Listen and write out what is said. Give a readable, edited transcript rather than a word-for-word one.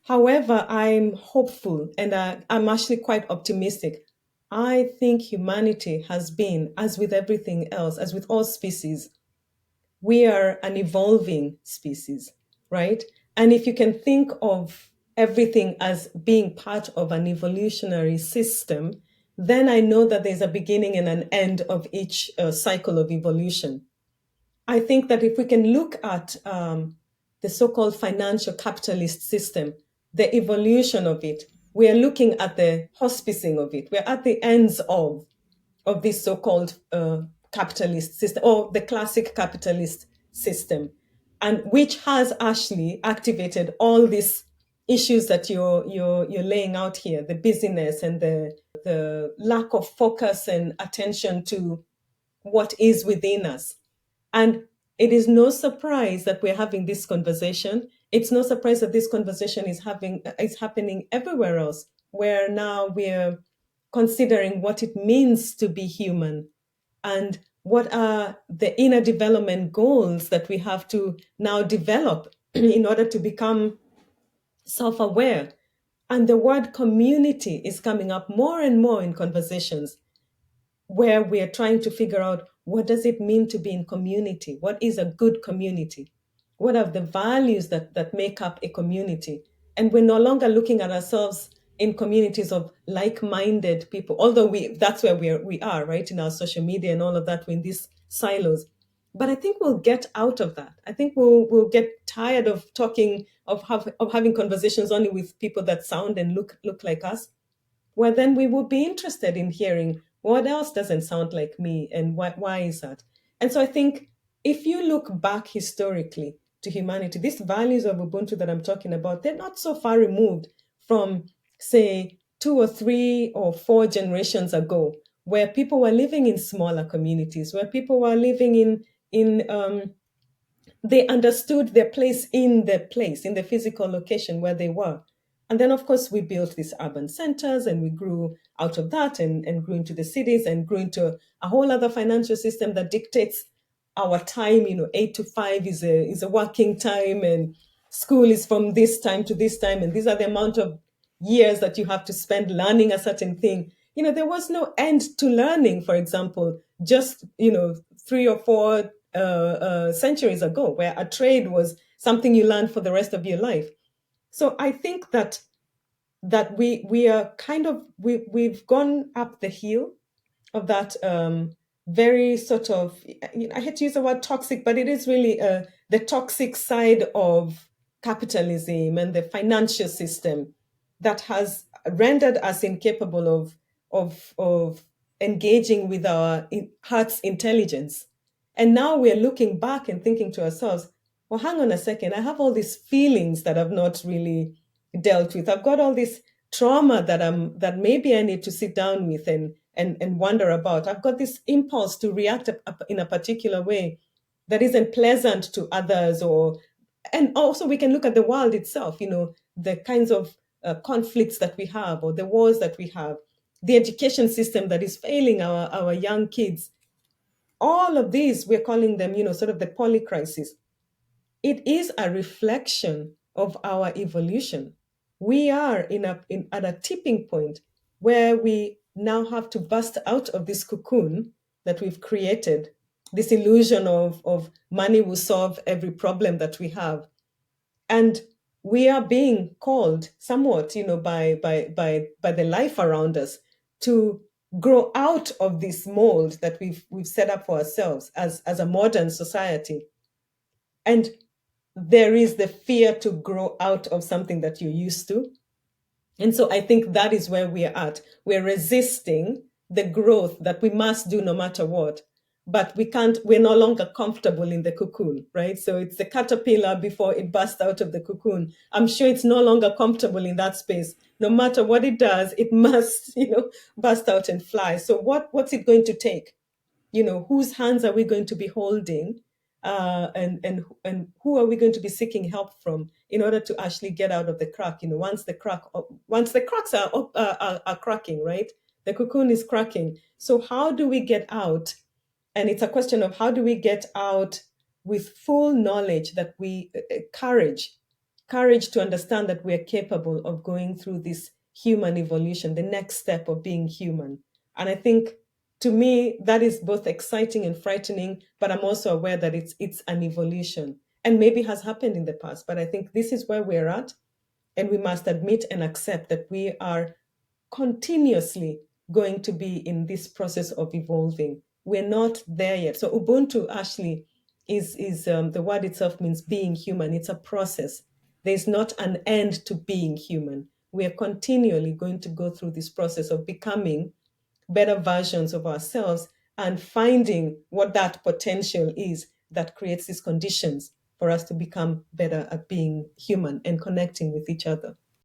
However, I'm hopeful and I'm actually quite optimistic. I think humanity has been, as with everything else, as with all species, we are an evolving species, right? And if you can think of everything as being part of an evolutionary system, then I know that there's a beginning and an end of each cycle of evolution. I think that if we can look at the so-called financial capitalist system, the evolution of it, we are looking at the hospicing of it. We're at the ends of this so-called capitalist system, or the classic capitalist system, and which has actually activated all these issues that you're laying out here, the busyness and the lack of focus and attention to what is within us. And it is no surprise that we're having this conversation. It's no surprise that this conversation is happening everywhere else, where now we're considering what it means to be human and what are the inner development goals that we have to now develop in order to become self-aware. And the word community is coming up more and more in conversations, where we are trying to figure out, what does it mean to be in community? What is a good community? What are the values that make up a community? And we're no longer looking at ourselves in communities of like-minded people, although that's where we are, right? In our social media and all of that, we're in these silos. But I think we'll get out of that. I think we'll get tired of talking, of having conversations only with people that sound and look like us. Well, then we would be interested in hearing what else doesn't sound like me, and why is that? And so I think if you look back historically to humanity, these values of Ubuntu that I'm talking about, they're not so far removed from, say, 2 or 3 or 4 generations ago, where people were living in smaller communities, where people were living in they understood their place, in the physical location where they were. And then, of course, we built these urban centers, and we grew out of that, and grew into the cities, and grew into a whole other financial system that dictates our time. 8 to 5 is a working time, and school is from this time to this time, and these are the amount of years that you have to spend learning a certain thing. There was no end to learning, for example, just 3 or 4 centuries ago, where a trade was something you learned for the rest of your life. So I think that we are kind of we've gone up the hill of that very sort of, I hate to use the word toxic, but it is really the toxic side of capitalism and the financial system that has rendered us incapable of engaging with our heart's intelligence. And now we're looking back and thinking to ourselves, well, hang on a second, I have all these feelings that I've not really dealt with. I've got all this trauma that maybe I need to sit down with and wonder about. I've got this impulse to react in a particular way that isn't pleasant to others, and also we can look at the world itself, the kinds of conflicts that we have, or the wars that we have, the education system that is failing our young kids. All of these, we're calling them, sort of the polycrisis. It is a reflection of our evolution. We are at a tipping point where we now have to bust out of this cocoon that we've created, this illusion of money will solve every problem that we have. And we are being called somewhat, by the life around us, to grow out of this mold that we've set up for ourselves as a modern society. And there is the fear to grow out of something that you're used to. And so I think that is where we are at. We're resisting the growth that we must do no matter what. But we're no longer comfortable in the cocoon, right? So it's the caterpillar before it bursts out of the cocoon. I'm sure it's no longer comfortable in that space. No matter what it does, it must, burst out and fly. So what's it going to take? Whose hands are we going to be holding? And who are we going to be seeking help from in order to actually get out of the crack? Once the cracks are cracking, right? The cocoon is cracking. So how do we get out? And it's a question of how do we get out with full knowledge that courage, courage to understand that we're capable of going through this human evolution, the next step of being human. And I think, to me, that is both exciting and frightening, but I'm also aware that it's an evolution and maybe has happened in the past. But I think this is where we're at, and we must admit and accept that we are continuously going to be in this process of evolving. We're not there yet. So Ubuntu actually is the word itself means being human. It's a process. There's not an end to being human. We are continually going to go through this process of becoming better versions of ourselves and finding what that potential is that creates these conditions for us to become better at being human and connecting with each other.